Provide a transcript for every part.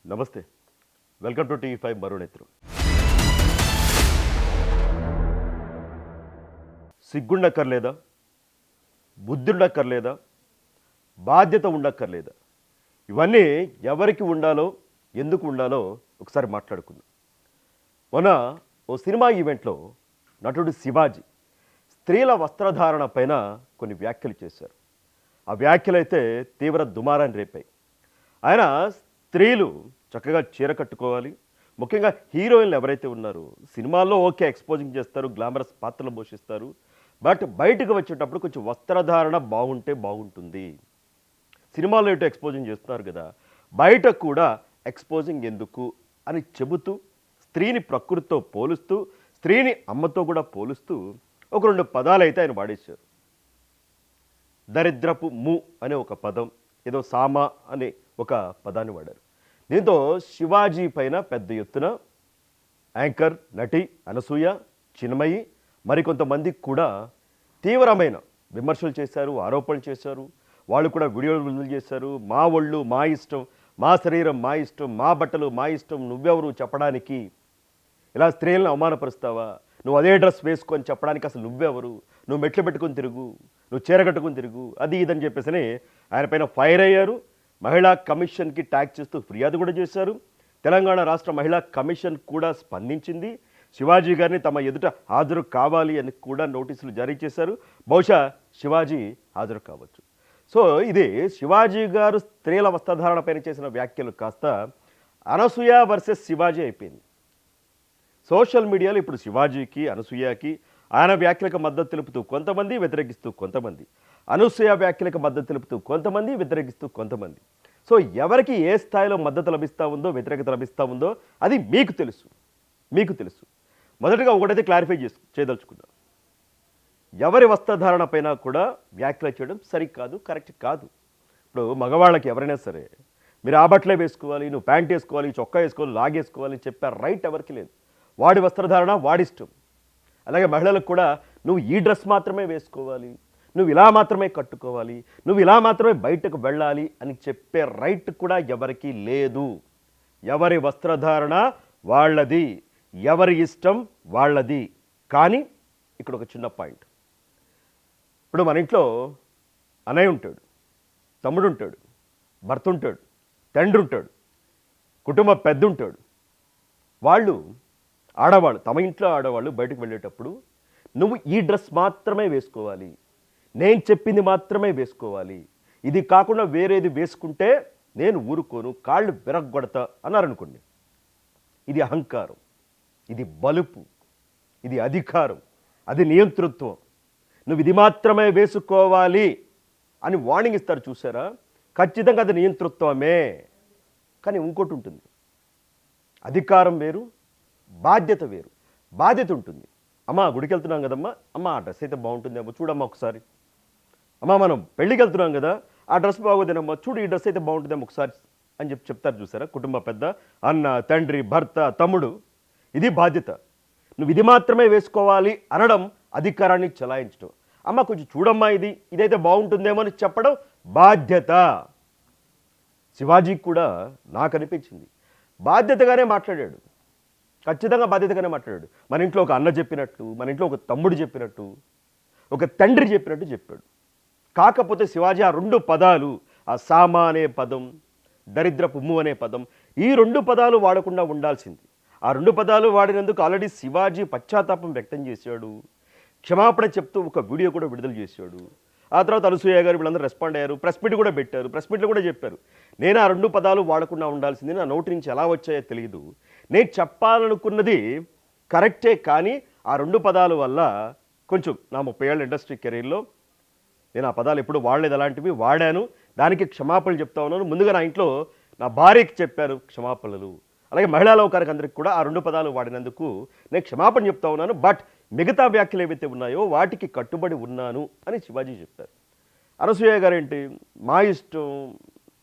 నమస్తే, welcome to TV5 మరోనేత్రం. సిగ్గుండక్కర్లేదా, బుద్ధుండక్కర్లేదా, బాధ్యత ఉండక్కర్లేదా? ఇవన్నీ ఎవరికి ఉండాలో, ఎందుకు ఉండాలో ఒకసారి మాట్లాడుకుందాం. మొన్న ఓ సినిమా ఈవెంట్లో నటుడు శివాజీ స్త్రీల వస్త్రధారణ పైన కొన్ని వ్యాఖ్యలు చేశారు. ఆ వ్యాఖ్యలైతే తీవ్ర దుమారాన్ని రేపాయి. ఆయన స్త్రీలు చక్కగా చీర కట్టుకోవాలి, ముఖ్యంగా హీరోయిన్లు ఎవరైతే ఉన్నారో సినిమాల్లో ఓకే ఎక్స్పోజింగ్ చేస్తారు, గ్లామరస్ పాత్రలు పోషిస్తారు, బట్ బయటకు వచ్చేటప్పుడు కొంచెం వస్త్రధారణ బాగుంటే బాగుంటుంది. సినిమాల్లో ఎటు ఎక్స్పోజింగ్ చేస్తున్నారు కదా, బయట కూడా ఎక్స్పోజింగ్ ఎందుకు అని చెబుతూ స్త్రీని ప్రకృతితో పోలుస్తూ, స్త్రీని అమ్మతో కూడా పోలుస్తూ ఒక రెండు పదాలు అయితే ఆయన వాడేశారు. దరిద్రపు ము అనే ఒక పదం, ఏదో సామా అనే ఒక పదాన్ని వాడారు. దీంతో శివాజీ పైన పెద్ద ఎత్తున యాంకర్ నటి అనసూయ, చిన్మయి మరికొంతమందికి కూడా తీవ్రమైన విమర్శలు చేశారు, ఆరోపణలు చేశారు. వాళ్ళు కూడా వీడియోలు విడుదల చేశారు. మా ఒళ్ళు మా ఇష్టం, మా శరీరం మా ఇష్టం, మా బట్టలు మా ఇష్టం, నువ్వెవరు చెప్పడానికి, ఇలా స్త్రీలను అవమానపరుస్తావా, నువ్వు అదే డ్రెస్ వేసుకొని చెప్పడానికి అసలు నువ్వెవరు, నువ్వు మెట్లు పెట్టుకొని తిరుగు, నువ్వు చీర కట్టుకొని తిరుగు, అది ఇదని చెప్పేసి ఆయన పైన ఫైర్ అయ్యారు. మహిళా కమిషన్కి ట్యాగ్ చేస్తూ ఫిర్యాదు కూడా చేశారు. తెలంగాణ రాష్ట్ర మహిళా కమిషన్ కూడా స్పందించింది. శివాజీ గారిని తమ ఎదుట హాజరు కావాలి అని కూడా నోటీసులు జారీ చేశారు. బహుశా శివాజీ హాజరు కావచ్చు. సో ఇది శివాజీ గారు స్త్రీల వస్త్రధారణ పైన చేసిన వ్యాఖ్యలు కాస్త అనసూయ వర్సెస్ శివాజీ అయిపోయింది. సోషల్ మీడియాలో ఇప్పుడు శివాజీకి, అనసూయకి ఆయన వ్యాఖ్యలకు మద్దతు తెలుపుతూ కొంతమంది, వ్యతిరేకిస్తూ కొంతమంది, అనసూయ వ్యాఖ్యలకు మద్దతు తెలుపుతూ కొంతమంది, వ్యతిరేకిస్తూ కొంతమంది. సో ఎవరికి ఏ స్థాయిలో మద్దతు లభిస్తూ ఉందో, వ్యతిరేకత లభిస్తూ ఉందో అది మీకు తెలుసు, మీకు తెలుసు. మొదటగా ఒకటైతే క్లారిఫై చేయదలుచుకుందాం. ఎవరి వస్త్రధారణ పైన కూడా వ్యాఖ్యలు చేయడం సరికాదు, కరెక్ట్ కాదు. ఇప్పుడు మగవాళ్ళకి ఎవరైనా సరే మీరు ఆ బట్టలే వేసుకోవాలి, నువ్వు ప్యాంట్ వేసుకోవాలి, చొక్కా వేసుకోవాలి, లాగేసుకోవాలి చెప్పే రైట్ ఎవరికి లేదు. వాడి వస్త్రధారణ వాడిష్టం. అలాగే మహిళలకు కూడా నువ్వు ఈ డ్రెస్ మాత్రమే వేసుకోవాలి, నువ్వు ఇలా మాత్రమే కట్టుకోవాలి, నువ్వు ఇలా మాత్రమే బయటకు వెళ్ళాలి అని చెప్పే రైట్ కూడా ఎవరికి లేదు. ఎవరి వస్త్రధారణ వాళ్ళది, ఎవరి ఇష్టం వాళ్ళది. కానీ ఇక్కడ ఒక చిన్న పాయింట్. ఇప్పుడు మన ఇంట్లో అన్నయ్య ఉంటాడు, తమ్ముడు ఉంటాడు, భర్త ఉంటాడు, తండ్రి ఉంటాడు, కుటుంబ పెద్ద ఉంటాడు. వాళ్ళు ఆడవాళ్ళు, తమ ఇంట్లో ఆడవాళ్ళు బయటకు వెళ్ళేటప్పుడు నువ్వు ఈ డ్రెస్ మాత్రమే వేసుకోవాలి, నేను చెప్పింది మాత్రమే వేసుకోవాలి, ఇది కాకుండా వేరేది వేసుకుంటే నేను ఊరుకోను, కాళ్ళు విరగ్గొడతా అన్నారనుకోండి. ఇది అహంకారం, ఇది బలుపు, ఇది అధికారం, అది నియంతృత్వం. నువ్వు ఇది మాత్రమే వేసుకోవాలి అని వార్నింగ్ ఇస్తారు చూసారా, ఖచ్చితంగా అది నియంతృత్వమే. కానీ ఇంకోటి ఉంటుంది, అధికారం వేరు, బాధ్యత వేరు. బాధ్యత ఉంటుంది. అమ్మ గుడికి వెళ్తున్నాం కదమ్మా, అమ్మ ఆ డ్రెస్ అయితే బాగుంటుందేమో చూడమ్మా ఒకసారి. అమ్మ మనం పెళ్ళికి వెళ్తున్నాం కదా, ఆ డ్రెస్ బాగోదేనమ్మా చూడు, ఈ డ్రెస్ అయితే బాగుంటుందేమో ఒకసారి అని చెప్తారు చూసారా. కుటుంబ పెద్ద, అన్న, తండ్రి, భర్త, తమ్ముడు. ఇది బాధ్యత. నువ్వు ఇది మాత్రమే వేసుకోవాలి అనడం అధికారాన్ని చెలాయించడం. అమ్మ కొంచెం చూడమ్మా, ఇదైతే బాగుంటుందేమో అని చెప్పడం బాధ్యత. శివాజీకి కూడా నాకు అనిపించింది బాధ్యతగానే మాట్లాడాడు, ఖచ్చితంగా బాధ్యతగానే మాట్లాడాడు. మన ఇంట్లో ఒక అన్న చెప్పినట్టు, మన ఇంట్లో ఒక తమ్ముడు చెప్పినట్టు, ఒక తండ్రి చెప్పినట్టు చెప్పాడు. కాకపోతే శివాజీ ఆ రెండు పదాలు, ఆ సామా అనే పదం, దరిద్రపు ము అనే పదం, ఈ రెండు పదాలు వాడకుండా ఉండాల్సింది. ఆ రెండు పదాలు వాడినందుకు ఆల్రెడీ శివాజీ పశ్చాత్తాపం వ్యక్తం చేశాడు, క్షమాపణ చెప్తూ ఒక వీడియో కూడా విడుదల చేశాడు. ఆ తర్వాత అనసూయ గారు వీళ్ళందరూ రెస్పాండ్ అయ్యారు, ప్రెస్ మీట్ కూడా పెట్టారు. ప్రెస్ మీట్లో కూడా చెప్పారు, నేను ఆ రెండు పదాలు వాడకుండా ఉండాల్సింది, నా నోటి నుంచి ఎలా వచ్చాయో తెలియదు, నేను చెప్పాలనుకున్నది కరెక్టే, కానీ ఆ రెండు పదాల వల్ల కొంచెం నా 30 ఏళ్ళ ఇండస్ట్రీ కెరీర్లో నేను ఆ పదాలు ఎప్పుడు వాడలేదు, అలాంటివి వాడాను, దానికి క్షమాపణలు చెప్తా ఉన్నాను. ముందుగా నా ఇంట్లో నా భార్యకి చెప్పారు క్షమాపణలు, అలాగే మహిళా లోకానికి అందరికి కూడా ఆ రెండు పదాలు వాడినందుకు నేను క్షమాపణ చెప్తా ఉన్నాను, బట్ మిగతా వ్యాఖ్యలు ఏవైతే ఉన్నాయో వాటికి కట్టుబడి ఉన్నాను అని శివాజీ చెప్పారు. అనసూయ గారు ఏంటి, మా ఇష్టం,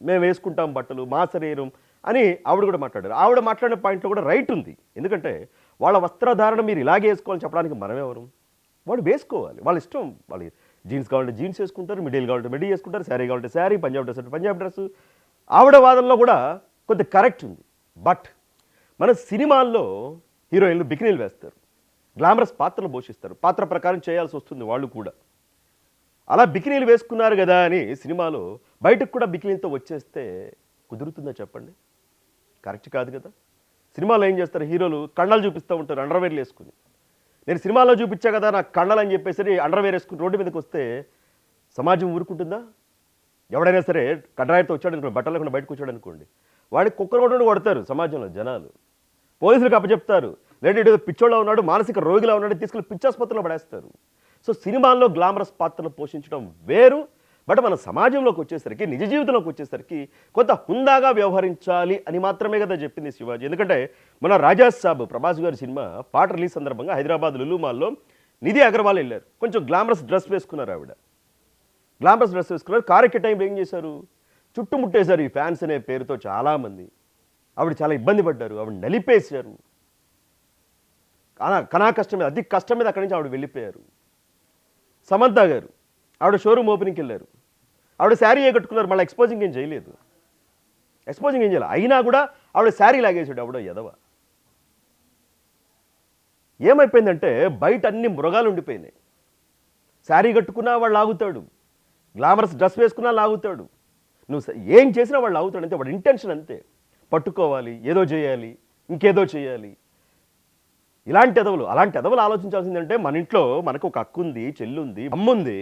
మేము వేసుకుంటాం బట్టలు, మా శరీరం అని ఆవిడ కూడా మాట్లాడారు. ఆవిడ మాట్లాడిన పాయింట్లో కూడా రైట్ ఉంది. ఎందుకంటే వాళ్ళ వస్త్రధారణ మీరు ఇలాగే వేసుకోవాలని చెప్పడానికి మనమెవరు? వాళ్ళు వేసుకోవాలి, వాళ్ళ ఇష్టం. వాళ్ళు జీన్స్ కావాలంటే జీన్స్ వేసుకుంటారు, మిడిల్ కావాలంటే మిడిల్ వేసుకుంటారు, శారీ కావాలంటే శారీ, పంజాబ్ డ్రెస్ అంటే పంజాబ్ డ్రెస్. ఆవిడ వాదనలో కూడా కొంత కరెక్ట్ ఉంది. బట్ మన సినిమాల్లో హీరోయిన్లు బికినీలు వేస్తారు, గ్లామరస్ పాత్రలు పోషిస్తారు, పాత్ర ప్రకారం చేయాల్సి వస్తుంది వాళ్ళు కూడా. అలా బికినీలు వేసుకున్నారు కదా అని సినిమాలో బయటకు కూడా బికినీలతో వచ్చేస్తే కుదురుతుందా చెప్పండి? కరెక్ట్ కాదు కదా. సినిమాలో ఏం చేస్తారు, హీరోలు కండలు చూపిస్తూ ఉంటారు అండర్వేర్లు వేసుకుని. నేను సినిమాలో చూపించా కదా నాకు కండలు అని చెప్పేసి అండర్వేర్ వేసుకుని రోడ్డు మీదకి వస్తే సమాజం ఊరుకుంటుందా? ఎవడైనా సరే కడ్రాయితో వచ్చాడు అనుకోండి, బట్టలు లేకుండా బయటకు వచ్చాడు అనుకోండి, వాడికి కుక్కలు కూడా కొడతారు సమాజంలో జనాలు. పోలీసులకు అప్పచెప్తారు, లేదంటే ఏదో పిచ్చోళ్ళ ఉన్నాడు, మానసిక రోగిలా ఉన్నాడు, తీసుకెళ్ళి పిచ్చాసుపత్రిలో పడేస్తారు. సో సినిమాల్లో గ్లామరస్ పాత్రలు పోషించడం వేరు, బట్ మన సమాజంలోకి వచ్చేసరికి, నిజ జీవితంలోకి వచ్చేసరికి కొంత హుందాగా వ్యవహరించాలి అని మాత్రమే కదా చెప్పింది శివాజీ. ఎందుకంటే మన రాజా సాబ్ ప్రభాస్ గారి సినిమా పాట రిలీజ్ సందర్భంగా హైదరాబాద్ లులు మాల్లో నిధి అగర్వాల్ వెళ్ళారు. కొంచెం గ్లామరస్ డ్రెస్ వేసుకున్నారు ఆవిడ, గ్లామరస్ డ్రెస్ వేసుకున్నారు. కారెక్కే టైంలో ఏం చేశారు, చుట్టుముట్టేశారు ఈ ఫ్యాన్స్ అనే పేరుతో చాలామంది. ఆవిడ చాలా ఇబ్బంది పడ్డారు, ఆవిడ నలిపేశారు. కనా కష్టం మీద, అతి కష్టం మీద అక్కడి నుంచి ఆవిడ వెళ్ళిపోయారు. సమంత గారు ఆవిడ షోరూమ్ ఓపెనింగ్కి వెళ్ళారు, ఆవిడ శారీ కట్టుకున్నారు, మళ్ళీ ఎక్స్పోజింగ్ ఏం చేయలేదు, ఎక్స్పోజింగ్ ఏం చేయాలి, అయినా కూడా ఆవిడ శారీ లాగేసాడు ఆవిడ ఎదవ. ఏమైపోయిందంటే బయట అన్ని మృగాలు ఉండిపోయినాయి. శారీ కట్టుకున్నా వాడు లాగుతాడు, గ్లామరస్ డ్రెస్ వేసుకున్నా లాగుతాడు, నువ్వు ఏం చేసినా వాడు లాగుతాడు. అంతే వాడు ఇంటెన్షన్, అంతే పట్టుకోవాలి, ఏదో చేయాలి, ఇంకేదో చేయాలి. ఇలాంటి ఎదవలు, అలాంటి ఎదవలు ఆలోచించాల్సిందంటే మన ఇంట్లో మనకు ఒక అక్క ఉంది, చెల్లి ఉంది, అమ్మ ఉంది.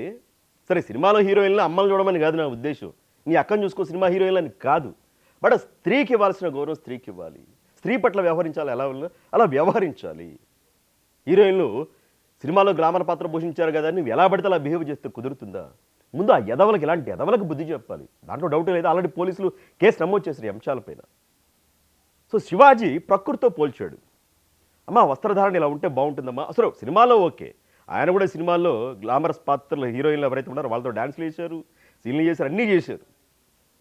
సరే సినిమాలో హీరోయిన్లు అమ్మలు చూడమని కాదు నా ఉద్దేశం, నీ అక్కను చూసుకో సినిమా హీరోయిన్లు అని కాదు. బట్ స్త్రీకి ఇవ్వాల్సిన గౌరవం స్త్రీకి ఇవ్వాలి, స్త్రీ పట్ల వ్యవహరించాలి, ఎలా అలా వ్యవహరించాలి. హీరోయిన్లు సినిమాలో గ్లామర్ పాత్ర పోషించారు కదా, నువ్వు ఎలా పడితే అలా బిహేవ్ చేస్తే కుదురుతుందా? ముందు ఆ ఎదవలకి, ఇలాంటి ఎదవలకు బుద్ధి చెప్పాలి, దాంట్లో డౌట్ లేదు. ఆల్రెడీ పోలీసులు కేసు నమోదు చేశారు ఈ అంశాలపైన. సో శివాజీ ప్రకృతితో పోల్చాడు. అమ్మ వస్త్రధారణ ఇలా ఉంటే బాగుంటుందమ్మా. అసలు సినిమాలో ఓకే, ఆయన కూడా సినిమాల్లో గ్లామరస్ పాత్రలు హీరోయిన్లు ఎవరైతే ఉన్నారో వాళ్ళతో డ్యాన్స్లు చేశారు, సీన్లు చేశారు, అన్నీ చేశారు.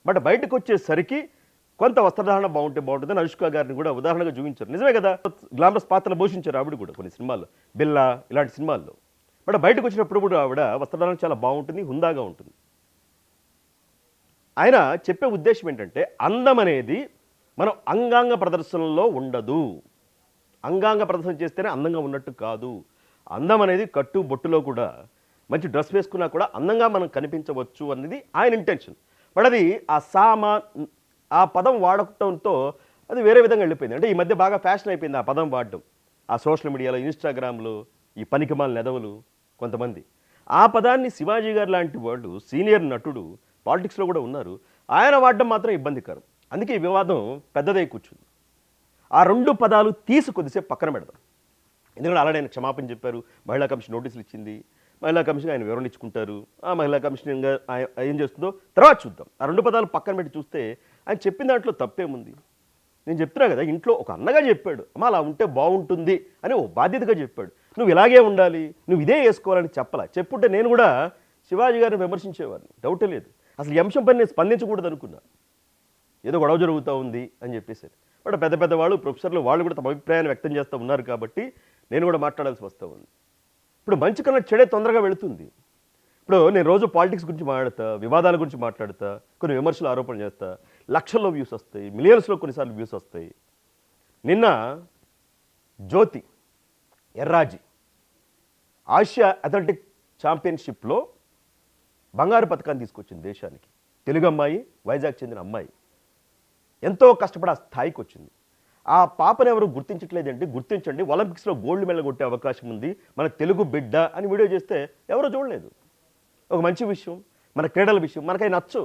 బట్ బయటకు వచ్చేసరికి కొంత వస్త్రధారణ బాగుంటే బాగుంటుందని అనుష్క గారిని కూడా ఉదాహరణగా చూపించారు. నిజమే కదా, గ్లామరస్ పాత్రలు పోషించారు ఆవిడ కూడా కొన్ని సినిమాల్లో, బిల్లా ఇలాంటి సినిమాల్లో. బట్ బయటకు వచ్చినప్పుడు కూడా ఆవిడ వస్త్రధారణ చాలా బాగుంటుంది, హుందాగా ఉంటుంది. ఆయన చెప్పే ఉద్దేశం ఏంటంటే అందం అనేది మనం అంగాంగ ప్రదర్శనలో ఉండదు, అంగాంగ ప్రదర్శన చేస్తేనే అందంగా ఉన్నట్టు కాదు. అందం అనేది కట్టు బొట్టులో కూడా, మంచి డ్రెస్ వేసుకున్నా కూడా అందంగా మనం కనిపించవచ్చు అనేది ఆయన ఇంటెన్షన్. బట్ అది ఆ పదం వాడటంతో అది వేరే విధంగా వెళ్ళిపోయింది. అంటే ఈ మధ్య బాగా ఫ్యాషన్ అయిపోయింది ఆ పదం వాడడం. ఆ సోషల్ మీడియాలో, ఇన్స్టాగ్రామ్లో ఈ పనికిమాలిన నెదవులు కొంతమంది ఆ పదాన్ని, శివాజీ గారు లాంటి వాళ్ళు సీనియర్ నటుడు, పాలిటిక్స్లో కూడా ఉన్నారు, ఆయన వాడడం మాత్రం ఇబ్బందికరం. అందుకే ఈ వివాదం పెద్దదై కూర్చుంది. ఆ రెండు పదాలు తీసి కొద్దిసేపు పక్కన పెడదాం. ఎందుకంటే ఆల్రెడీ ఆయన క్షమాపణ చెప్పారు, మహిళా కమిషన్ నోటీసులు ఇచ్చింది, మహిళా కమిషన్ ఆయన వివరణ ఇచ్చుకుంటారు, ఆ మహిళా కమిషన్ ఏం చేస్తుందో తర్వాత చూద్దాం. ఆ రెండు పదాలు పక్కన పెట్టి చూస్తే ఆయన చెప్పిన దాంట్లో తప్పేముంది? నేను చెప్తున్నా కదా, ఇంట్లో ఒక అన్నగా చెప్పాడు, అమ్మ అలా ఉంటే బాగుంటుంది అని ఓ బాధ్యతగా చెప్పాడు. నువ్వు ఇలాగే ఉండాలి, నువ్వు ఇదే వేసుకోవాలని చెప్పాలా. చెప్పుంటే నేను కూడా శివాజీ గారిని విమర్శించేవాడిని, డౌటే లేదు. అసలు ఈ అంశం పైన నేను స్పందించకూడదు అనుకున్నా, ఏదో గొడవ జరుగుతూ ఉంది అని చెప్పేసి. బట్ పెద్ద పెద్ద వాళ్ళు, ప్రొఫెసర్లు, వాళ్ళు కూడా తమ అభిప్రాయాన్ని వ్యక్తం చేస్తూ ఉన్నారు కాబట్టి నేను కూడా మాట్లాడాల్సి వస్తూ ఉంది. ఇప్పుడు మంచి కన్నా చెడే తొందరగా వెళుతుంది. ఇప్పుడు నేను రోజు పాలిటిక్స్ గురించి మాట్లాడతా, వివాదాల గురించి మాట్లాడతా, కొన్ని విమర్శలు ఆరోపణ చేస్తా, లక్షల్లో వ్యూస్ వస్తాయి, మిలియన్స్లో కొన్నిసార్లు వ్యూస్ వస్తాయి. నిన్న జ్యోతి ఎర్రాజీ ఆసియా అథ్లెటిక్ ఛాంపియన్షిప్లో బంగారు పథకాన్ని తీసుకొచ్చింది దేశానికి. తెలుగు అమ్మాయి, వైజాగ్ చెందిన అమ్మాయి, ఎంతో కష్టపడి ఆ స్థాయికి వచ్చింది. ఆ పాపను ఎవరు గుర్తించట్లేదండి, గుర్తించండి, ఒలింపిక్స్లో గోల్డ్ మెడల్ కొట్టే అవకాశం ఉంది, మన తెలుగు బిడ్డ అని వీడియో చేస్తే ఎవరో చూడలేదు. ఒక మంచి విషయం, మన క్రీడల విషయం మనకై నచ్చు.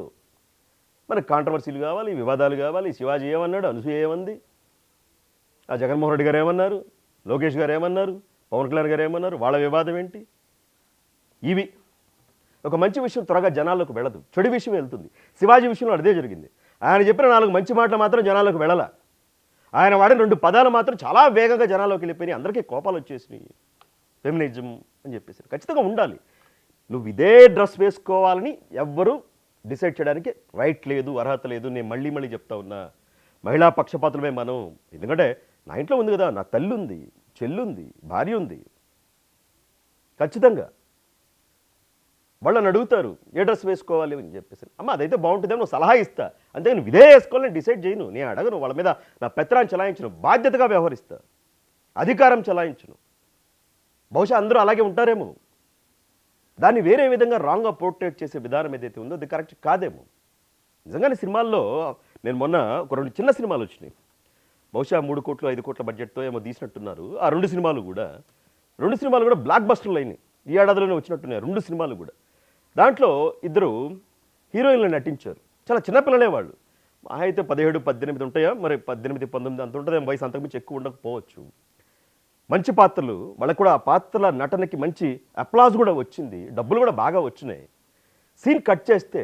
మనకు కాంట్రవర్సీలు కావాలి, వివాదాలు కావాలి. శివాజీ ఏమన్నాడు, అనసూయ ఏమంది, ఆ జగన్మోహన్ రెడ్డి గారు ఏమన్నారు, లోకేష్ గారు ఏమన్నారు, పవన్ కళ్యాణ్ గారు ఏమన్నారు, వాళ్ళ వివాదం ఏంటి? ఇవి ఒక మంచి విషయం త్వరగా జనాల్లోకి వెళ్ళదు, చెడు విషయం వెళ్తుంది. శివాజీ విషయంలో అదే జరిగింది. ఆయన చెప్పిన 4 మంచి మాటలు మాత్రం జనాల్లోకి వెళ్ళాల, ఆయన వాడిన 2 పదాలు మాత్రం చాలా వేగంగా జనాల్లోకి వెళ్ళిపోయినాయి. అందరికీ కోపాలు వచ్చేసినాయి. ఫెమినిజం అని చెప్పేసి ఖచ్చితంగా ఉండాలి. నువ్వు ఇదే డ్రెస్ వేసుకోవాలని ఎవ్వరూ డిసైడ్ చేయడానికి రైట్ లేదు, అర్హత లేదు. నేను మళ్ళీ మళ్ళీ చెప్తా ఉన్నా, మహిళా పక్షపాతులమే మనం. ఎందుకంటే నా ఇంట్లో ఉంది కదా, నా తల్లి ఉంది, చెల్లుంది, భార్య ఉంది. ఖచ్చితంగా వాళ్ళని అడుగుతారు ఏ డ్రెస్ వేసుకోవాలి అని చెప్పేసి. అమ్మ అదైతే బాగుంటుందని నువ్వు సలహా ఇస్తా, అంతే నువ్వు ఇదే వేసుకోవాలని డిసైడ్ చేయను, నేను అడగను, వాళ్ళ మీద నా పెత్తనాన్ని చలాయించను, బాధ్యతగా వ్యవహరిస్తా, అధికారం చలాయించను. బహుశా అందరూ అలాగే ఉంటారేమో, దాన్ని వేరే విధంగా రాంగ్గా పోర్ట్రేట్ చేసే విధానం ఏదైతే ఉందో అది కరెక్ట్ కాదేమో. నిజంగానే సినిమాల్లో నేను మొన్న ఒక 2 చిన్న సినిమాలు వచ్చినాయి, బహుశా 3 కోట్లు 5 కోట్ల బడ్జెట్తో ఏమో తీసినట్టున్నారు. ఆ 2 సినిమాలు కూడా బ్లాక్ బస్టర్లు అయినాయి, ఈ ఏడాదిలోనే వచ్చినట్టున్నాయి 2 సినిమాలు కూడా. దాంట్లో ఇద్దరు హీరోయిన్లు నటించారు, చాలా చిన్నపిల్లలే వాళ్ళు, మహా అయితే 17, 18 ఉంటాయా, మరి 18, 19 అంత ఉంటుందేమో వయసు, అంతకుమించి ఎక్కువ ఉండకపోవచ్చు. మంచి పాత్రలు, వాళ్ళకు కూడా ఆ పాత్రల నటనకి మంచి అప్లాజ్ కూడా వచ్చింది, డబ్బులు కూడా బాగా వచ్చినాయి. సీన్ కట్ చేస్తే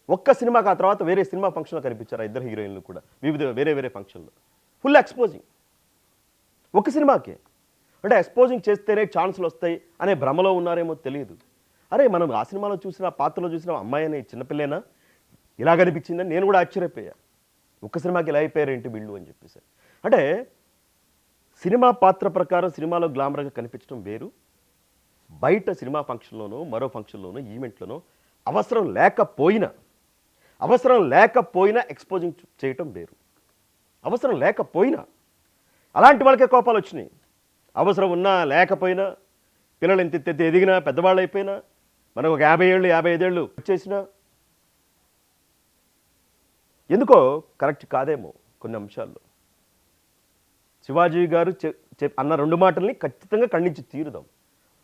ఒక్క సినిమాకి ఆ తర్వాత వేరే సినిమా ఫంక్షన్లో కనిపించారు ఆ ఇద్దరు హీరోయిన్లు కూడా, వివిధ వేరే ఫంక్షన్లో. ఫుల్ ఎక్స్పోజింగ్ ఒక సినిమాకే. అంటే ఎక్స్పోజింగ్ చేస్తేనే ఛాన్సులు వస్తాయి అనే భ్రమలో ఉన్నారేమో తెలియదు. అరే మనం ఆ సినిమాలో చూసిన పాత్రలో చూసిన అమ్మాయి అనే చిన్నపిల్లేనా ఇలా కనిపించిందని నేను కూడా ఆశ్చర్యపోయా. ఒక్క సినిమాకి ఇలా అయిపోయారు ఏంటి వీళ్ళు అని చెప్పేసి. అంటే సినిమా పాత్ర ప్రకారం సినిమాలో గ్లామర్గా కనిపించడం వేరు, బయట సినిమా ఫంక్షన్లోనో మరో ఫంక్షన్లోనో ఈవెంట్లోనో అవసరం లేకపోయినా ఎక్స్పోజింగ్ చేయటం వేరు. అవసరం లేకపోయినా అలాంటి వాళ్ళకే కోపాలు వచ్చినాయి. అవసరం ఉన్నా లేకపోయినా, పిల్లలు ఎంత ఎదిగినా పెద్దవాళ్ళు అయిపోయినా, మనకు ఒక 50 ఏళ్ళు 55 ఏళ్ళు వచ్చేసినా ఎందుకో కరెక్ట్ కాదేమో కొన్ని అంశాల్లో. శివాజీ గారు అన్న 2 మాటల్ని ఖచ్చితంగా ఖండించి తీరుదాం.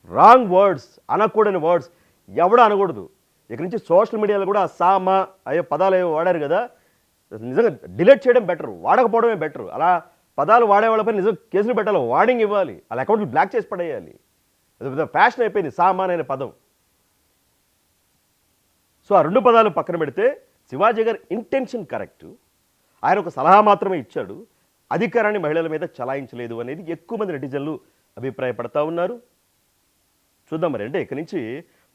రాంగ్ వర్డ్స్, అనకూడని వర్డ్స్ ఎవడ అనకూడదు. ఇక్కడి నుంచి సోషల్ మీడియాలో కూడా సామా అయ్యో పదాలు ఏవో వాడారు కదా, నిజంగా డిలీట్ చేయడం బెటర్, వాడకపోవడమే బెటర్. అలా పదాలు వాడేవాళ్ళపై నిజం కేసులు పెట్టాలి, వార్నింగ్ ఇవ్వాలి, వాళ్ళ అకౌంట్లు బ్లాక్ చేసి పడేయాలి. అది ఫ్యాషన్ అయిపోయింది సామాన్ అనే పదం. సో ఆ 2 పదాలు పక్కన పెడితే శివాజీ గారి ఇంటెన్షన్ కరెక్ట్, ఆయన ఒక సలహా మాత్రమే ఇచ్చాడు, అధికారాన్ని మహిళల మీద చలాయించలేదు అనేది ఎక్కువ మంది నెటిజన్లు అభిప్రాయపడతా ఉన్నారు. చూద్దాం మరి. అంటే ఇక్కడి నుంచి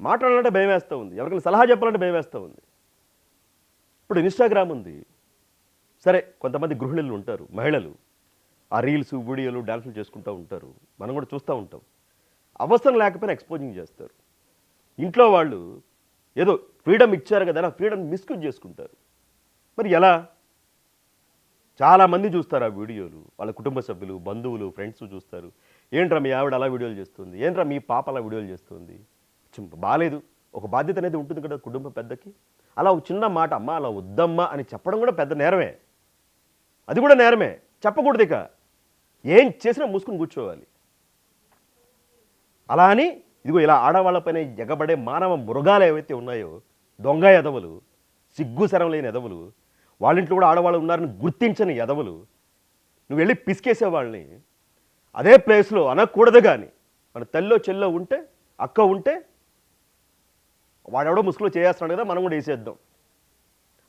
మాట్లాడాలంటే భయం వేస్తూ ఉంది, ఎవరికైనా సలహా చెప్పాలంటే భయం వేస్తూ ఉంది. ఇప్పుడు ఇన్స్టాగ్రామ్ ఉంది, సరే కొంతమంది గృహిణులు ఉంటారు, మహిళలు ఆ రీల్స్ వీడియోలు డాన్సులు చేసుకుంటూ ఉంటారు, మనం కూడా చూస్తూ ఉంటాం. అవసరం లేకపోయినా ఎక్స్పోజింగ్ చేస్తారు. ఇంట్లో వాళ్ళు ఏదో ఫ్రీడమ్ ఇచ్చారు కదా, ఆ ఫ్రీడమ్ మిస్యూజ్ చేసుకుంటారు. మరి ఎలా? చాలామంది చూస్తారు ఆ వీడియోలు, వాళ్ళ కుటుంబ సభ్యులు, బంధువులు, ఫ్రెండ్స్ చూస్తారు. ఏంట్రా మీ ఆవిడ అలా వీడియోలు చేస్తుంది, ఏంట్రా మీ పాప అలా వీడియోలు చేస్తుంది, బాలేదు. ఒక బాధ్యత అనేది ఉంటుంది కదా కుటుంబ పెద్దకి. అలా ఒక చిన్న మాట, అమ్మ అలా వద్దమ్మా అని చెప్పడం కూడా పెద్ద నేరమే, అది కూడా నేరమే, చెప్పకూడదు. ఇక ఏం చేసినా మూసుకుని కూర్చోవాలి. అలా అని ఇదిగో ఇలా ఆడవాళ్ళపైన ఎగబడే మానవ మృగాలు ఏవైతే ఉన్నాయో, దొంగ ఎదవలు, సిగ్గు శరం లేని ఎదవలు, వాళ్ళింట్లో కూడా ఆడవాళ్ళు ఉన్నారని గుర్తించని ఎదవలు, నువ్వు వెళ్ళి పిసికేసే వాళ్ళని అదే ప్లేస్లో అనకూడదు. కానీ మన తల్లో చెల్లో ఉంటే, అక్క ఉంటే, వాడెవడో ముసుగులో చేస్తున్నాడు కదా మనం కూడా వేసేద్దాం.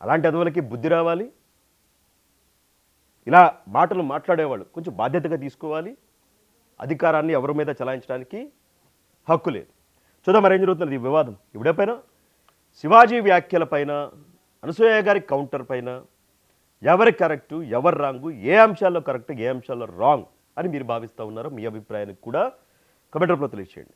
అలాంటి ఎదవలకి బుద్ధి రావాలి. ఇలా మాటలు మాట్లాడేవాళ్ళు కొంచెం బాధ్యతగా తీసుకోవాలి. అధికారాన్ని ఎవరి మీద చలాయించడానికి హక్కు లేదు. చూద్దాం మరి ఏం జరుగుతున్నది ఈ వివాదం. ఇవిడేపైన శివాజీ వ్యాఖ్యలపైన, అనసూయ గారి కౌంటర్ పైన ఎవరి కరెక్టు ఎవరు రాంగు, ఏ అంశాల్లో కరెక్ట్ ఏ అంశాల్లో రాంగ్ అని మీరు భావిస్తూ ఉన్నారో మీ అభిప్రాయానికి కూడా కమెంట్ రూపంలో తెలియజేయండి.